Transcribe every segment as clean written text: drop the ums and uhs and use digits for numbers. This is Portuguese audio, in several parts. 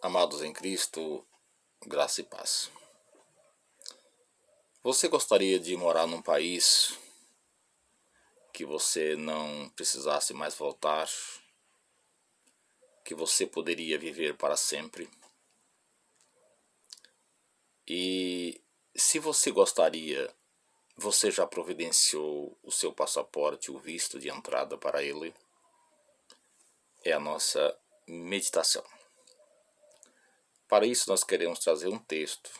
Amados em Cristo, graça e paz. Você gostaria de morar num país que você não precisasse mais voltar, que você poderia viver para sempre? E se você gostaria, você já providenciou o seu passaporte, o visto de entrada para ele? É a nossa meditação. Para isso nós queremos trazer um texto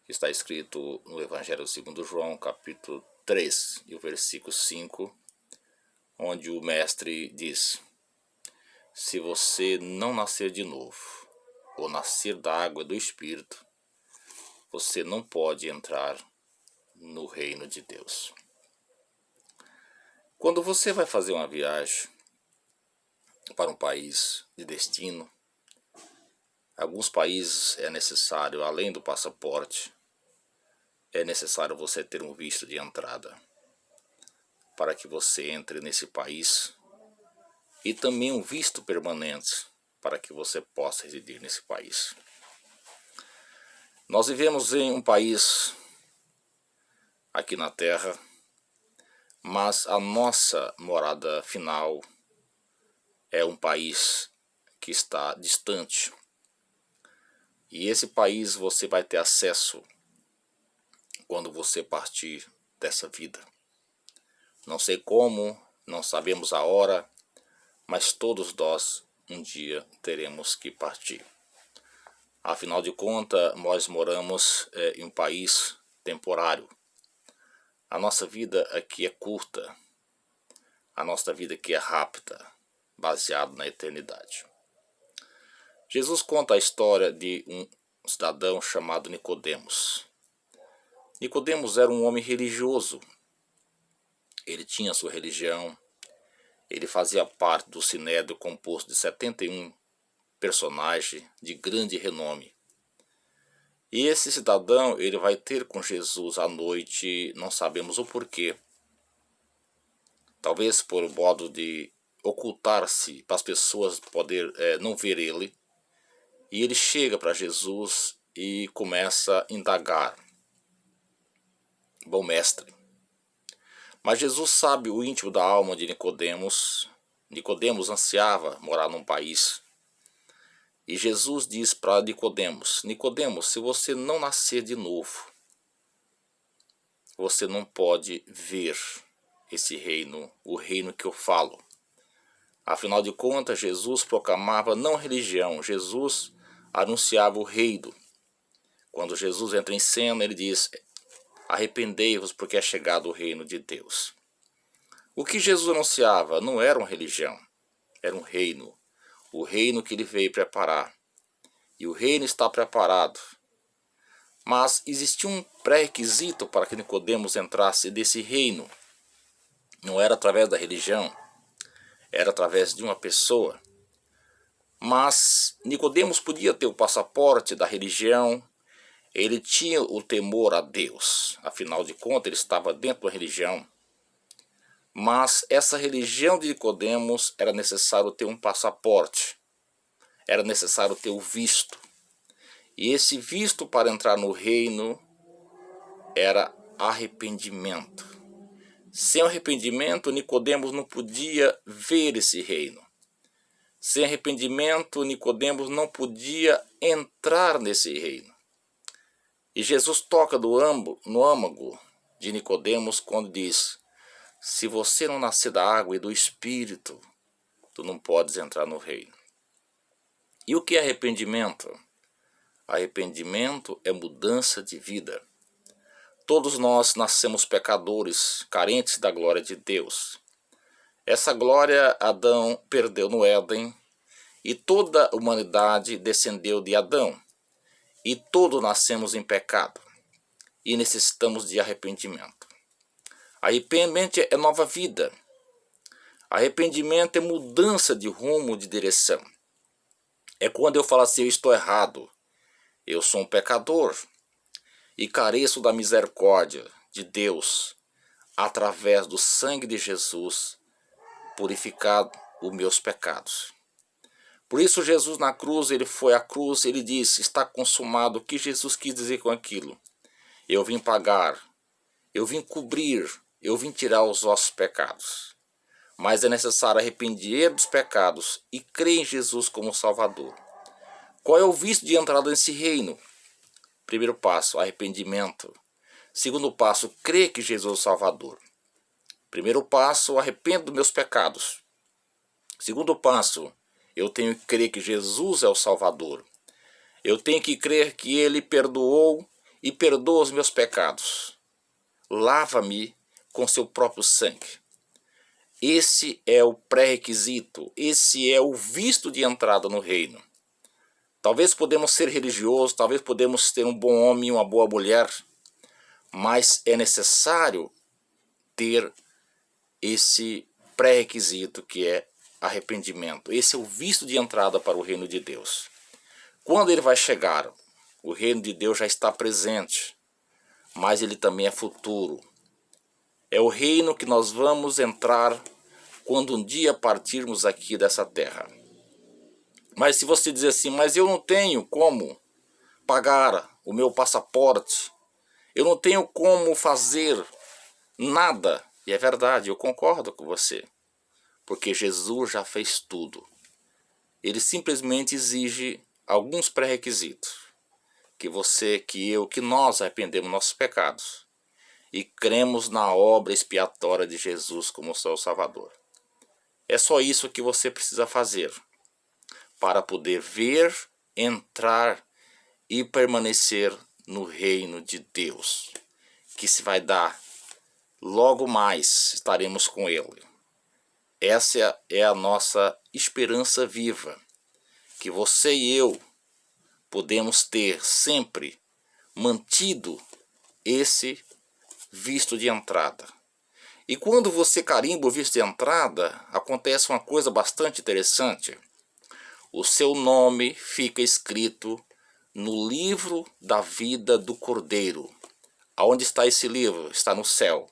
que está escrito no Evangelho segundo João, capítulo 3, e o versículo 5, onde o mestre diz: se você não nascer de novo, ou nascer da água e do Espírito, você não pode entrar no reino de Deus. Quando você vai fazer uma viagem para um país de destino, alguns países é necessário, além do passaporte, é necessário você ter um visto de entrada para que você entre nesse país, e também um visto permanente para que você possa residir nesse país. Nós vivemos em um país aqui na Terra, mas a nossa morada final é um país que está distante. E esse país você vai ter acesso quando você partir dessa vida. Não sei como, não sabemos a hora, mas todos nós um dia teremos que partir. Afinal de contas, nós moramos em um país temporário. A nossa vida aqui é curta, a nossa vida aqui é rápida, baseado na eternidade. Jesus conta a história de um cidadão chamado Nicodemos. Nicodemos era um homem religioso. Ele tinha sua religião, ele fazia parte do sinédrio composto de 71 personagens de grande renome. E esse cidadão, ele vai ter com Jesus à noite, não sabemos o porquê. Talvez por modo de ocultar-se para as pessoas poder não ver ele. E ele chega para Jesus e começa a indagar: bom mestre. Mas Jesus sabe o íntimo da alma de Nicodemos. Nicodemos ansiava morar num país. E Jesus diz para Nicodemos: Nicodemos, se você não nascer de novo, você não pode ver esse reino, o reino que eu falo. Afinal de contas, Jesus proclamava não religião, Jesus anunciava o reino. Quando Jesus entra em cena, ele diz: arrependei-vos, porque é chegado o reino de Deus. O que Jesus anunciava não era uma religião, era um reino. O reino que ele veio preparar. E o reino está preparado. Mas existia um pré-requisito para que Nicodemos entrasse desse reino. Não era através da religião, era através de uma pessoa. Mas Nicodemos podia ter o passaporte da religião, ele tinha o temor a Deus. Afinal de contas, ele estava dentro da religião. Mas essa religião de Nicodemos era necessário ter um passaporte. Era necessário ter o visto. E esse visto para entrar no reino era arrependimento. Sem arrependimento, Nicodemos não podia ver esse reino. Sem arrependimento, Nicodemos não podia entrar nesse reino. E Jesus toca no âmago de Nicodemos quando diz: se você não nascer da água e do Espírito, tu não podes entrar no reino. E o que é arrependimento? Arrependimento é mudança de vida. Todos nós nascemos pecadores, carentes da glória de Deus. Essa glória Adão perdeu no Éden, e toda a humanidade descendeu de Adão. E todos nascemos em pecado, e necessitamos de arrependimento. Arrependimento é nova vida. Arrependimento é mudança de rumo, de direção. É quando eu falo assim: eu estou errado, eu sou um pecador e careço da misericórdia de Deus, através do sangue de Jesus, purificar os meus pecados. Por isso Jesus na cruz, ele foi à cruz, ele disse, está consumado. O que Jesus quis dizer com aquilo? Eu vim pagar, eu vim cobrir, eu vim tirar os vossos pecados. Mas é necessário arrepender dos pecados e crer em Jesus como Salvador. Qual é o visto de entrada nesse reino? Primeiro passo, arrependimento. Segundo passo, crer que Jesus é o Salvador. Primeiro passo, arrependo dos meus pecados. Segundo passo, eu tenho que crer que Jesus é o Salvador. Eu tenho que crer que Ele perdoou e perdoa os meus pecados. Lava-me com seu próprio sangue. Esse é o pré-requisito, esse é o visto de entrada no reino. Talvez podemos ser religiosos, talvez podemos ter um bom homem e uma boa mulher, mas é necessário ter esse pré-requisito que é arrependimento. Esse é o visto de entrada para o reino de Deus. Quando ele vai chegar, o reino de Deus já está presente, mas ele também é futuro. É o reino que nós vamos entrar quando um dia partirmos aqui dessa terra. Mas se você dizer assim, mas eu não tenho como pagar o meu passaporte, eu não tenho como fazer nada. E é verdade, eu concordo com você. Porque Jesus já fez tudo. Ele simplesmente exige alguns pré-requisitos. Que você, que eu, que nós arrependemos nossos pecados. E cremos na obra expiatória de Jesus como seu Salvador. É só isso que você precisa fazer. Para poder ver, entrar e permanecer no reino de Deus. Que se vai dar, logo mais estaremos com Ele. Essa é a nossa esperança viva, que você e eu podemos ter sempre mantido esse visto de entrada. E quando você carimba o visto de entrada, acontece uma coisa bastante interessante. O seu nome fica escrito no livro da vida do Cordeiro. Aonde está esse livro? Está no céu.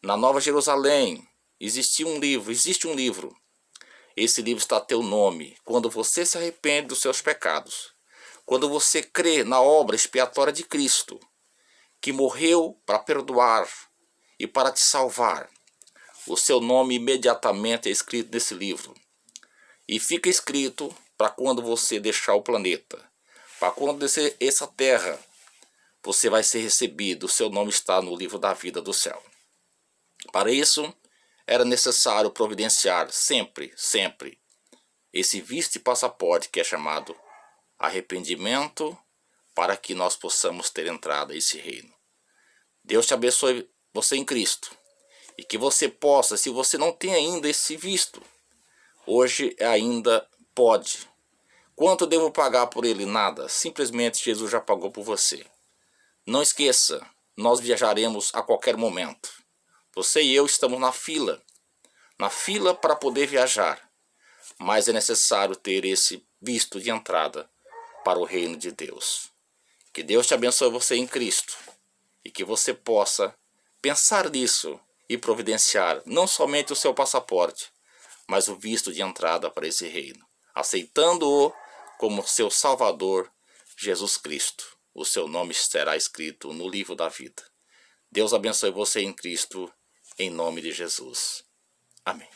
Na Nova Jerusalém existe um livro. Esse livro está teu nome. Quando você se arrepende dos seus pecados, quando você crê na obra expiatória de Cristo, que morreu para perdoar e para te salvar, o seu nome imediatamente é escrito nesse livro. E fica escrito para quando você deixar o planeta, para quando descer essa terra, você vai ser recebido, o seu nome está no livro da vida do céu. Para isso, era necessário providenciar sempre esse visto e passaporte que é chamado arrependimento, para que nós possamos ter entrada a esse reino. Deus te abençoe você em Cristo, e que você possa, se você não tem ainda esse visto, hoje ainda pode. Quanto devo pagar por ele? Nada, simplesmente Jesus já pagou por você. Não esqueça, nós viajaremos a qualquer momento. Você e eu estamos na fila para poder viajar, mas é necessário ter esse visto de entrada para o reino de Deus. Que Deus te abençoe você em Cristo e que você possa pensar nisso e providenciar não somente o seu passaporte, mas o visto de entrada para esse reino, aceitando-o como seu Salvador, Jesus Cristo. O seu nome será escrito no livro da vida. Deus abençoe você em Cristo, em nome de Jesus. Amém.